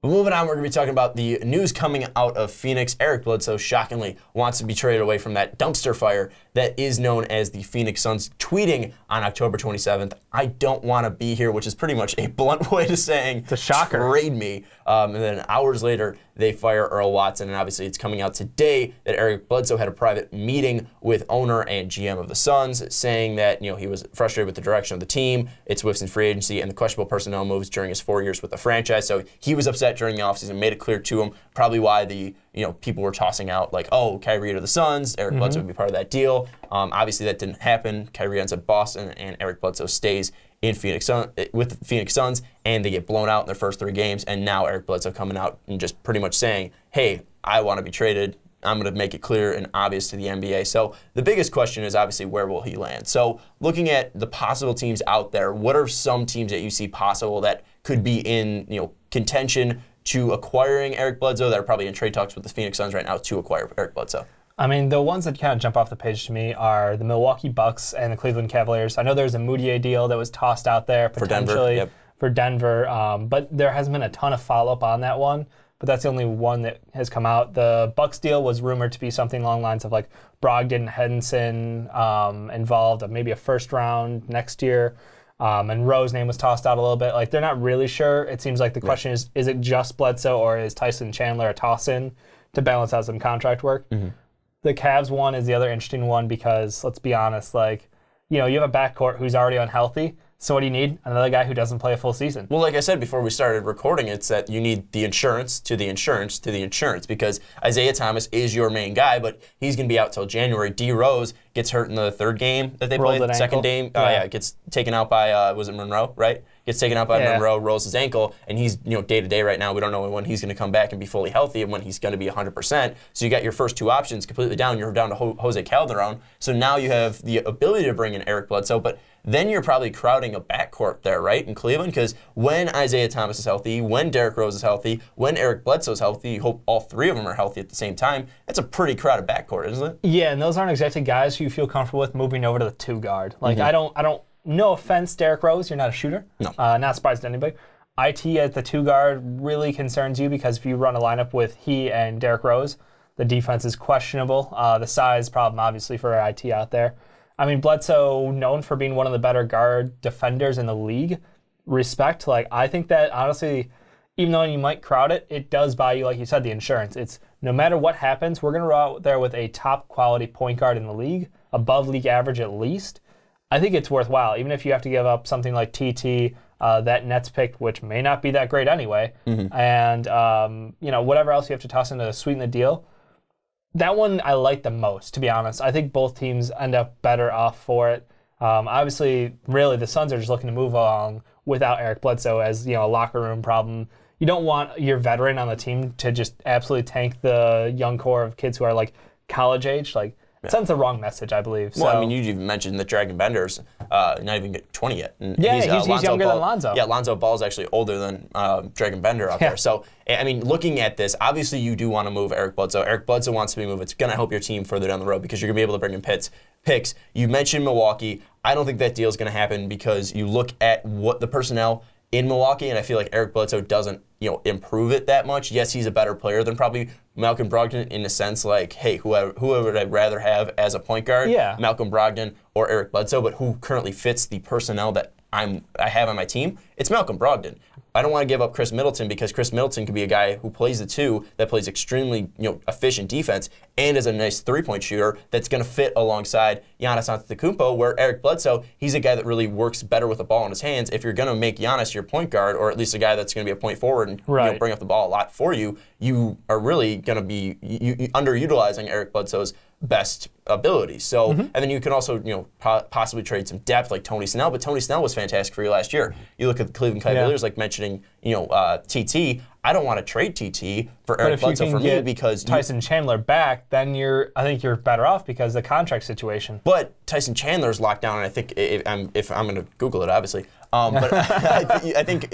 But moving on, we're going to be talking about the news coming out of Phoenix. Eric Bledsoe, shockingly, wants to be traded away from that dumpster fire that is known as the Phoenix Suns, tweeting on October 27th, "I don't want to be here," which is pretty much a blunt way to saying, it's a shocker. Trade me. And then hours later, they fire Earl Watson, and obviously it's coming out today that Eric Bledsoe had a private meeting with owner and GM of the Suns, saying that he was frustrated with the direction of the team, its whiffs in free agency, and the questionable personnel moves during his 4 years with the franchise. So he was upset during the offseason, made it clear to him probably why the people were tossing out like, oh, Kyrie to the Suns, Eric Bledsoe would be part of that deal. Obviously that didn't happen. Kyrie ends up Boston, and Eric Bledsoe stays in with the Phoenix Suns, and they get blown out in their first 3 games. And now Eric Bledsoe coming out and just pretty much saying, hey, I want to be traded. I'm going to make it clear and obvious to the NBA. So the biggest question is obviously where will he land? So looking at the possible teams out there, what are some teams that you see possible that could be in contention to acquiring Eric Bledsoe, that are probably in trade talks with the Phoenix Suns right now to acquire Eric Bledsoe? I mean, the ones that kind of jump off the page to me are the Milwaukee Bucks and the Cleveland Cavaliers. I know there's a Moutier deal that was tossed out there potentially for Denver, but there hasn't been a ton of follow-up on that one. But that's the only one that has come out. The Bucks deal was rumored to be something along the lines of like Brogdon, Henson involved, maybe a first round next year. And Rowe's name was tossed out a little bit. Like, they're not really sure. It seems like the question is it just Bledsoe or is Tyson Chandler a toss-in to balance out some contract work? The Cavs one is the other interesting one because, let's be honest, like, you have a backcourt who's already unhealthy. So what do you need? Another guy who doesn't play a full season. Well, like I said before we started recording, it's that you need the insurance to the insurance to the insurance, because Isaiah Thomas is your main guy, but he's going to be out till January. D. Rose gets hurt in the 3rd game that they played. The second game, gets taken out by, was it Monroe, right? Gets taken out by Monroe, rolls his ankle, and he's day to day right now. We don't know when he's going to come back and be fully healthy and when he's going to be 100%. So you got your first 2 options completely down. You're down to Jose Calderon. So now you have the ability to bring in Eric Bledsoe, but then you're probably crowding a backcourt there, right, in Cleveland? Because when Isaiah Thomas is healthy, when Derrick Rose is healthy, when Eric Bledsoe is healthy, you hope all 3 of them are healthy at the same time. That's a pretty crowded backcourt, isn't it? Yeah, and those aren't exactly guys who you feel comfortable with moving over to the 2 guard. Like, I don't. No offense, Derrick Rose, you're not a shooter. No. Not surprised to anybody. IT at the 2 guard really concerns you because if you run a lineup with he and Derrick Rose, the defense is questionable. The size problem, obviously, for IT out there. I mean, Bledsoe, known for being one of the better guard defenders in the league. Respect. Like, I think that, honestly, even though you might crowd it, it does buy you, like you said, the insurance. It's no matter what happens, we're going to roll out there with a top-quality point guard in the league, above league average at least. I think it's worthwhile, even if you have to give up something like TT, that Nets pick, which may not be that great anyway, and whatever else you have to toss in to sweeten the deal. That one I like the most, to be honest. I think both teams end up better off for it. Obviously, really, the Suns are just looking to move along without Eric Bledsoe as a locker room problem. You don't want your veteran on the team to just absolutely tank the young core of kids who are like college age. Like, it sends the wrong message, I believe. Well, I mean, you even mentioned that Dragon Bender's not even 20 yet. And he's younger than Lonzo. Yeah, Lonzo Ball's actually older than Dragon Bender out there. So, I mean, looking at this, obviously you do want to move Eric Bledsoe. Eric Bledsoe wants to be moved. It's going to help your team further down the road because you're going to be able to bring in picks. You mentioned Milwaukee. I don't think that deal is going to happen because you look at what the personnel in Milwaukee, and I feel like Eric Bledsoe doesn't improve it that much. Yes, he's a better player than probably Malcolm Brogdon in a sense, like, hey, who would I rather have as a point guard? Yeah. Malcolm Brogdon or Eric Bledsoe, but who currently fits the personnel that I have on my team? It's Malcolm Brogdon. I don't want to give up Chris Middleton because Chris Middleton could be a guy who plays the 2 that plays extremely efficient defense and is a nice 3-point shooter that's going to fit alongside Giannis Antetokounmpo, where Eric Bledsoe, he's a guy that really works better with the ball in his hands. If you're going to make Giannis your point guard, or at least a guy that's going to be a point forward and bring up the ball a lot for you, you are really going to be underutilizing Eric Bledsoe's best ability. So, and then you can also, possibly trade some depth like Tony Snell, but Tony Snell was fantastic for you last year. You look at the Cleveland Cavaliers, like mentioning, TT. I don't want to trade TT for Eric Bledsoe for me because Tyson Chandler back, then I think you're better off because of the contract situation. But Tyson Chandler's locked down, and I think if I'm going to Google it, obviously, But I think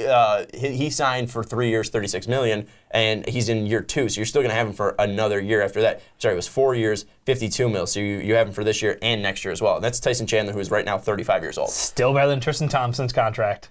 he signed for 3 years, $36 million, and he's in year 2, so you're still going to have him for another year after that. Sorry, it was 4 years, $52 million, so you have him for this year and next year as well. And that's Tyson Chandler, who is right now 35 years old. Still better than Tristan Thompson's contract.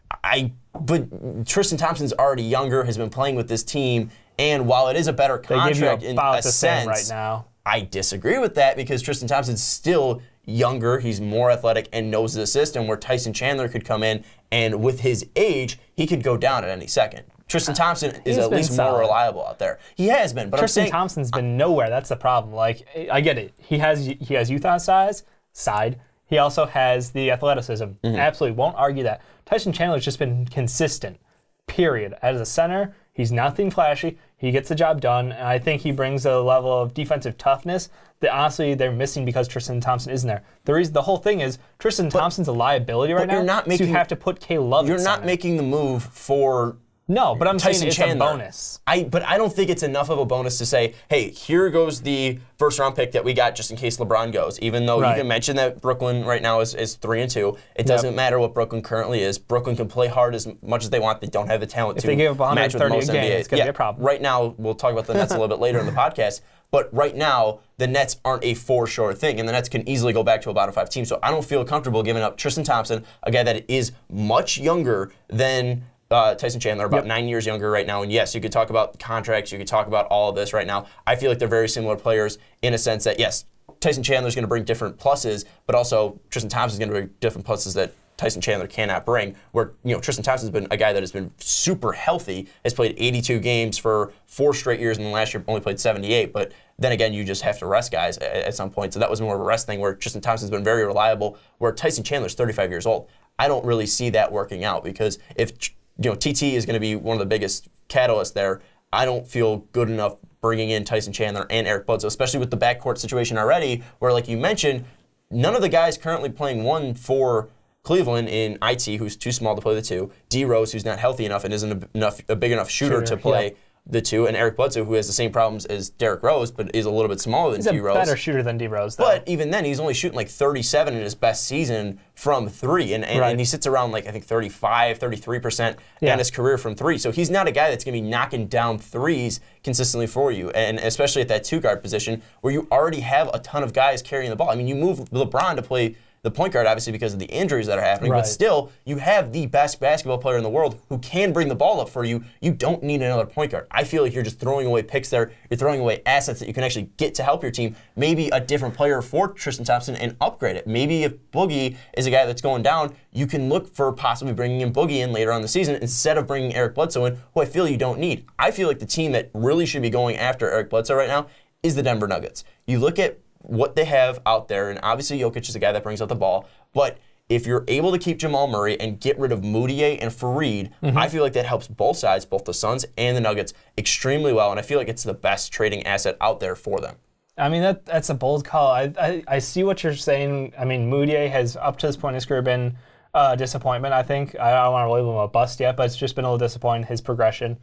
But Tristan Thompson's already younger, has been playing with this team, and while it is a better contract in a sense right now, I disagree with that because Tristan Thompson's still younger, he's more athletic and knows the system, where Tyson Chandler could come in and with his age, he could go down at any second. Tristan Thompson is at least more reliable out there. He has been, but Tristan Thompson's been nowhere. That's the problem. Like, I get it. He has youth on side. He also has the athleticism. Absolutely, won't argue that. Tyson Chandler's just been consistent, period. As a center, he's nothing flashy. He gets the job done, and I think he brings a level of defensive toughness that honestly they're missing because Tristan Thompson isn't there. The whole thing is Tristan Thompson's a liability right now, so you have to put Caleb Love. You're not making the move for No, but I'm Tyson saying it's Chandler. a bonus. But I don't think it's enough of a bonus to say, hey, here goes the first-round pick that we got just in case LeBron goes. Even though you can mention that Brooklyn right now is 3-2, it doesn't matter what Brooklyn currently is. Brooklyn can play hard as much as they want. They don't have the talent to they give up match with 130 most a game, NBA. it's going to be a problem. Right now, we'll talk about the Nets a little bit later in the podcast. But right now, the Nets aren't a for-sure thing, and the Nets can easily go back to a bottom-5 team. So I don't feel comfortable giving up Tristan Thompson, a guy that is much younger than Tyson Chandler, about 9 years younger right now. And yes, you could talk about contracts, you could talk about all of this right now. I feel like they're very similar players in a sense that, yes, Tyson Chandler's going to bring different pluses, but also Tristan Thompson's going to bring different pluses that Tyson Chandler cannot bring, where Tristan Thompson's been a guy that has been super healthy, has played 82 games for 4 straight years, and then last year only played 78, but then again, you just have to rest guys at some point, so that was more of a rest thing, where Tristan Thompson's been very reliable, where Tyson Chandler's 35 years old. I don't really see that working out, because if TT is going to be one of the biggest catalysts there, I don't feel good enough bringing in Tyson Chandler and Eric Bledsoe, especially with the backcourt situation already, where, like you mentioned, none of the guys currently playing one for Cleveland in IT, who's too small to play the 2, D. Rose, who's not healthy enough and isn't a big enough shooter to play the 2, and Eric Bledsoe, who has the same problems as Derrick Rose, but is a little bit smaller than D. Rose. He's a better shooter than D. Rose, though. But even then, he's only shooting like 37 in his best season from 3, and he sits around like, I think, 35, 33% in his career from 3. So he's not a guy that's going to be knocking down threes consistently for you, and especially at that 2-guard position where you already have a ton of guys carrying the ball. I mean, you move LeBron to play the point guard, obviously, because of the injuries that are happening, but still, you have the best basketball player in the world who can bring the ball up for you. You don't need another point guard. I feel like you're just throwing away picks there. You're throwing away assets that you can actually get to help your team. Maybe a different player for Tristan Thompson and upgrade it. Maybe if Boogie is a guy that's going down, you can look for possibly bringing in Boogie in later on the season instead of bringing Eric Bledsoe in, who I feel you don't need. I feel like the team that really should be going after Eric Bledsoe right now is the Denver Nuggets. You look at what they have out there, and obviously Jokic is a guy that brings out the ball, but if you're able to keep Jamal Murray and get rid of Moutier and Fareed, I feel like that helps both sides, both the Suns and the Nuggets, extremely well, and I feel like it's the best trading asset out there for them. I mean, that's a bold call. I see what you're saying. I mean, Moutier has, up to this point in his career, been a disappointment, I think. I don't want to label him a bust yet, but it's just been a little disappointing, his progression.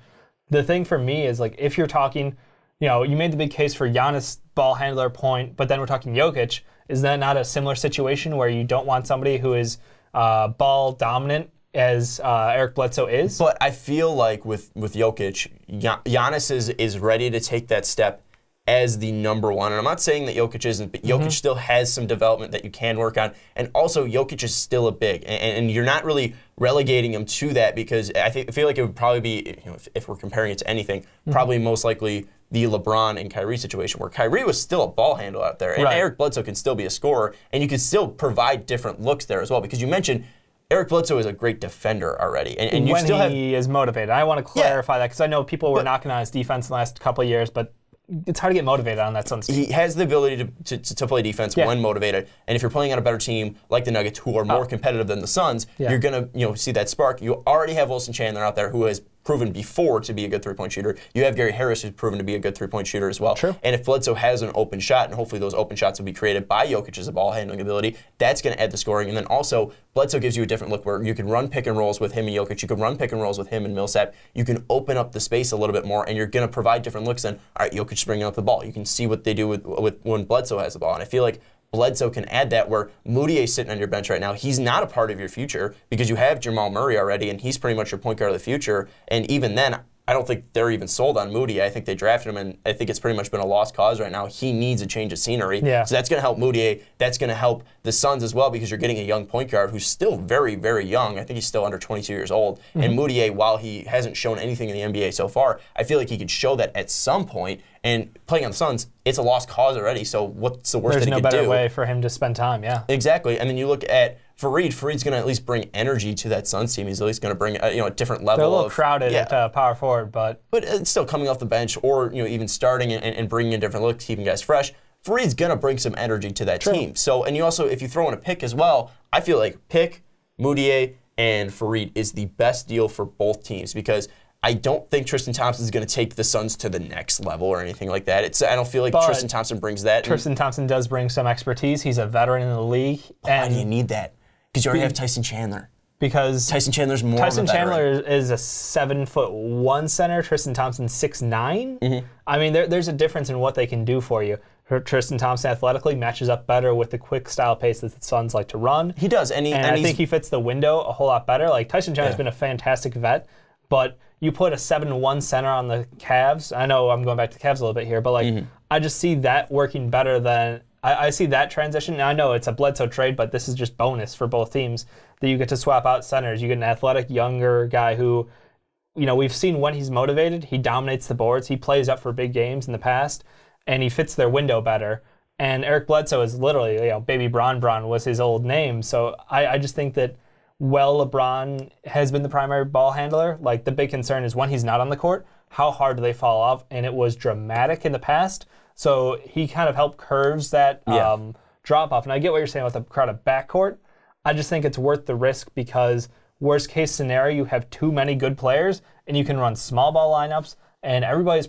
The thing for me is, like, if you're talking, you made the big case for Giannis ball handler point, but then we're talking Jokic. Is that not a similar situation where you don't want somebody who is ball dominant as Eric Bledsoe is? But I feel like with Jokic, Giannis is ready to take that step as the number 1. And I'm not saying that Jokic isn't, but Jokic still has some development that you can work on. And also, Jokic is still a big. And you're not really relegating him to that, because I feel like it would probably be, if we're comparing it to anything, probably most likely the LeBron and Kyrie situation, where Kyrie was still a ball handler out there, and Eric Bledsoe can still be a scorer, and you can still provide different looks there as well, because you mentioned Eric Bledsoe is a great defender already, and you still have... When he is motivated. I want to clarify that, because I know people were knocking on his defense in the last couple of years, but it's hard to get motivated on that Suns team. He has the ability to play defense when motivated, and if you're playing on a better team like the Nuggets, who are more competitive than the Suns, you're going to see that spark. You already have Wilson Chandler out there, who has proven before to be a good three-point shooter. You have Gary Harris, who's proven to be a good three-point shooter as well. True. And if Bledsoe has an open shot, and hopefully those open shots will be created by Jokic's ball handling ability, that's going to add the scoring. And then also, Bledsoe gives you a different look where you can run pick and rolls with him and Jokic. You can run pick and rolls with him and Millsap. You can open up the space a little bit more, and you're going to provide different looks. Then, all right, Jokic's bringing up the ball. You can see what they do with when Bledsoe has the ball. And I feel like Bledsoe can add that, where Moutier sitting on your bench right now, he's not a part of your future because you have Jamal Murray already, and he's pretty much your point guard of the future. And even then, I don't think they're even sold on Moutier. I think they drafted him, and I think it's pretty much been a lost cause right now. He needs a change of scenery. Yeah. So that's going to help Moutier. That's going to help the Suns as well, because you're getting a young point guard who's still very, very young. I think he's still under 22 years old. And Moutier, while he hasn't shown anything in the NBA so far, I feel like he could show that at some point. And playing on the Suns, it's a lost cause already. So what's the worst that he could do? There's no better way for him to spend time, yeah. Exactly. And then you look at Fareed. Fareed's going to at least bring energy to that Suns team. He's at least going to bring a different level. They're a little crowded at power forward, but it's still coming off the bench, or even starting and bringing in different looks, keeping guys fresh. Fareed's going to bring some energy to that team. So, and you also, if you throw in a pick as well, I feel like pick, Moutier, and Fareed is the best deal for both teams, because I don't think Tristan Thompson is going to take the Suns to the next level or anything like that. I don't feel like Tristan Thompson brings that. Tristan Thompson does bring some expertise. He's a veteran in the league. Why do you need that? Because you already have Tyson Chandler. Because Tyson Chandler's more Tyson of a veteran. Chandler is a 7'1" center. Tristan Thompson 6'9". I mean, there's a difference in what they can do for you. Tristan Thompson athletically matches up better with the quick style pace that the Suns like to run. He does, and I think he fits the window a whole lot better. Like, Tyson Chandler's been a fantastic vet, but you put a 7'1" center on the Cavs. I know I'm going back to the Cavs a little bit here, but like I just see that working better than I see that transition. And I know it's a Bledsoe trade, but this is just bonus for both teams that you get to swap out centers. You get an athletic, younger guy who, we've seen when he's motivated, he dominates the boards. He plays up for big games in the past, and he fits their window better. And Eric Bledsoe is literally, Baby Bron was his old name. So I just think that LeBron has been the primary ball handler. Like, the big concern is when he's not on the court, how hard do they fall off? And it was dramatic in the past. So he kind of helped curves that drop off. And I get what you're saying about the crowded backcourt. I just think it's worth the risk, because worst case scenario, you have too many good players and you can run small ball lineups, and everybody's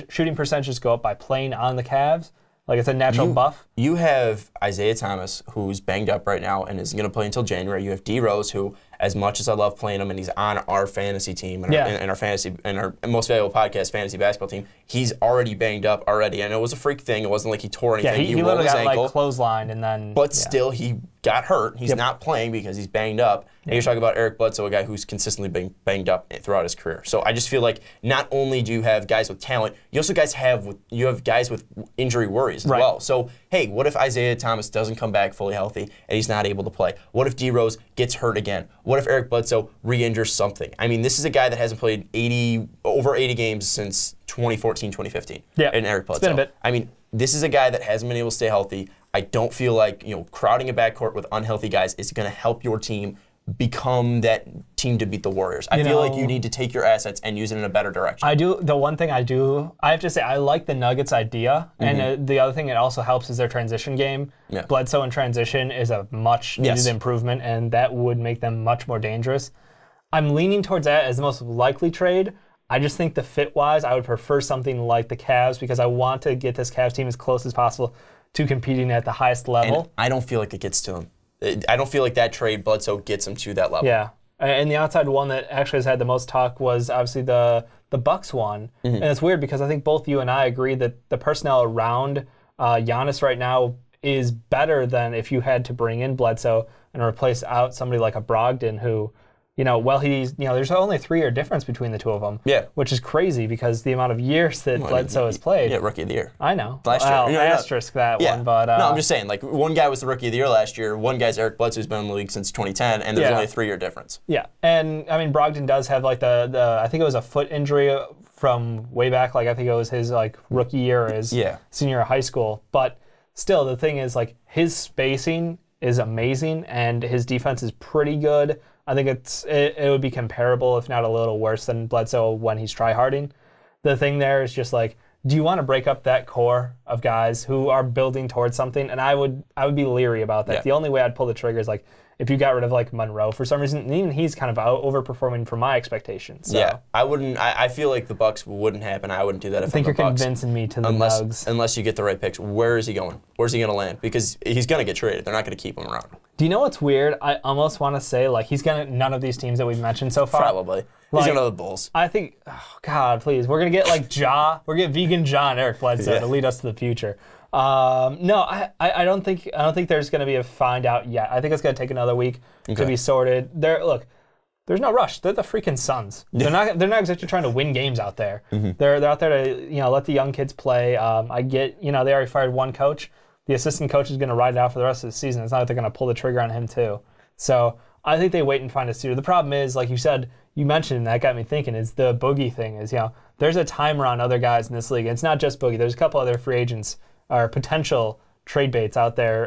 shooting percentages go up by playing on the Cavs. Like, it's a natural buff. You have Isaiah Thomas, who's banged up right now and isn't going to play until January. You have D Rose, who, as much as I love playing him, and he's on our fantasy team and our most valuable podcast fantasy basketball team, he's already banged up already. I know it was a freak thing. It wasn't like he tore anything. Yeah, he rolled his literally got ankle, clotheslined, and then. But still, he got hurt. He's not playing because he's banged up. And you're talking about Eric Bledsoe, a guy who's consistently been banged up throughout his career. So I just feel like not only do you have guys with talent, you also have guys with injury worries as well. So, hey, what if Isaiah Thomas doesn't come back fully healthy and he's not able to play? What if D Rose gets hurt again? What if Eric Bledsoe re-injures something? I mean, this is a guy that hasn't played over 80 games since 2014, 2015. Yeah, and Eric Bledsoe. It's been a bit. I mean, this is a guy that hasn't been able to stay healthy. I don't feel like crowding a backcourt with unhealthy guys is going to help your team become that team to beat the Warriors. I feel like you need to take your assets and use it in a better direction. The one thing I have to say, I like the Nuggets idea, and the other thing it also helps is their transition game. Yeah. Bledsoe in transition is a much needed improvement, and that would make them much more dangerous. I'm leaning towards that as the most likely trade. I just think the fit-wise, I would prefer something like the Cavs, because I want to get this Cavs team as close as possible to competing at the highest level. And I don't feel like it gets to them. I don't feel like that trade, Bledsoe, gets him to that level. Yeah. And the outside one that actually has had the most talk was obviously the Bucks one. And it's weird, because I think both you and I agree that the personnel around Giannis right now is better than if you had to bring in Bledsoe and replace out somebody like a Brogdon who, there's only a 3-year difference between the two of them. Yeah. Which is crazy, because the amount of years that Bledsoe has played. Yeah, Rookie of the Year. I know. Last year. Asterisk that one, but... no, I'm just saying, like, one guy was the Rookie of the Year last year, one guy's Eric Bledsoe, who's been in the league since 2010, and there's only a 3-year difference. Yeah, and, I mean, Brogdon does have, like, I think it was a foot injury from way back, like, I think it was his, like, rookie year or his senior year of high school, but still, the thing is, like, his spacing is amazing, and his defense is pretty good. I think it would be comparable, if not a little worse, than Bledsoe when he's tryharding. The thing there is just like, do you want to break up that core of guys who are building towards something? And I would be leery about that. Yeah. The only way I'd pull the trigger is like if you got rid of like Monroe for some reason, and even he's kind of overperforming for my expectations. So. Yeah, I wouldn't. I feel like the Bucks wouldn't happen. I wouldn't do that if I think I'm the you're Bucks. Convincing me to the Nugs. Unless you get the right picks. Where is he going? Where's he going to land? Because he's going to get traded. They're not going to keep him around. Do you know what's weird? I almost want to say like he's going to none of these teams that we've mentioned so far. Probably. He's going to the Bulls. I think. Oh God, please. We're going to get like Ja. We're going to get vegan Ja and Eric Bledsoe to lead us to the future. No, I don't think there's going to be a find out yet. I think it's going to take another week to be sorted. Look, there's no rush. They're the freaking Suns. They're not exactly trying to win games out there. They're out there to let the young kids play. I get they already fired one coach. The assistant coach is going to ride it out for the rest of the season. It's not like they're going to pull the trigger on him too. So I think they wait and find a suitor. The problem is, like you said, you mentioned, and that got me thinking, is the Boogie thing. Is there's a timer on other guys in this league. It's not just Boogie. There's a couple other free agents or potential trade baits out there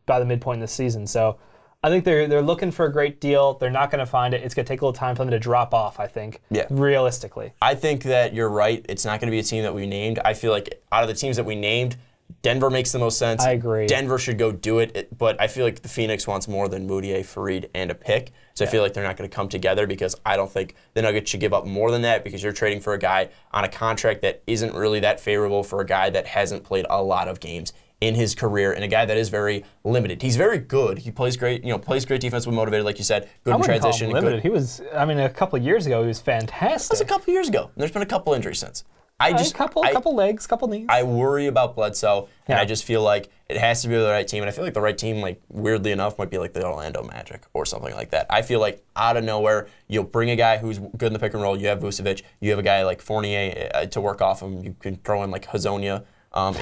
by the midpoint in the season. So I think they're looking for a great deal. They're not going to find it. It's going to take a little time for them to drop off, I think, realistically. I think that you're right. It's not going to be a team that we named. I feel like out of the teams that we named, Denver makes the most sense. I agree. Denver should go do it, but I feel like the Phoenix wants more than Moutier, Fareed, and a pick. So I feel like they're not going to come together because I don't think the Nuggets should give up more than that because you're trading for a guy on a contract that isn't really that favorable for a guy that hasn't played a lot of games in his career and a guy that is very limited. He's very good. He plays great, plays great defense when motivated, like you said. Good in transition. Call him limited. He was, a couple of years ago, he was fantastic. That was a couple of years ago. There's been a couple injuries since. A couple legs, couple knees. I worry about Bledsoe, and I just feel like it has to be the right team. And I feel like the right team, weirdly enough, might be like the Orlando Magic or something like that. I feel like out of nowhere, you'll bring a guy who's good in the pick and roll. You have Vucevic. You have a guy like Fournier to work off him. You can throw in Hazonia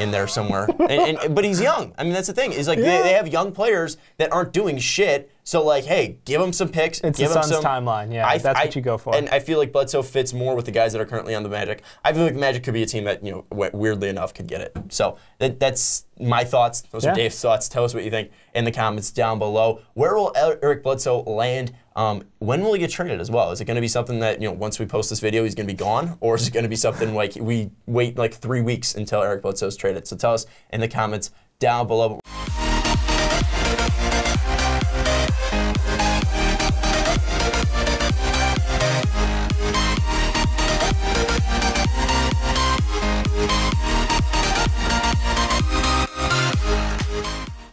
in there somewhere. But he's young. That's the thing. Is they have young players that aren't doing shit. So hey, give him some picks. It's give the him Suns' timeline. Yeah, that's what you go for. And I feel like Bledsoe fits more with the guys that are currently on the Magic. I feel like the Magic could be a team that weirdly enough could get it. So that's my thoughts. Those are Dave's thoughts. Tell us what you think in the comments down below. Where will Eric Bledsoe land? When will he get traded as well? Is it going to be something that once we post this video he's going to be gone, or is it going to be something like we wait 3 weeks until Eric Bledsoe is traded? So tell us in the comments down below.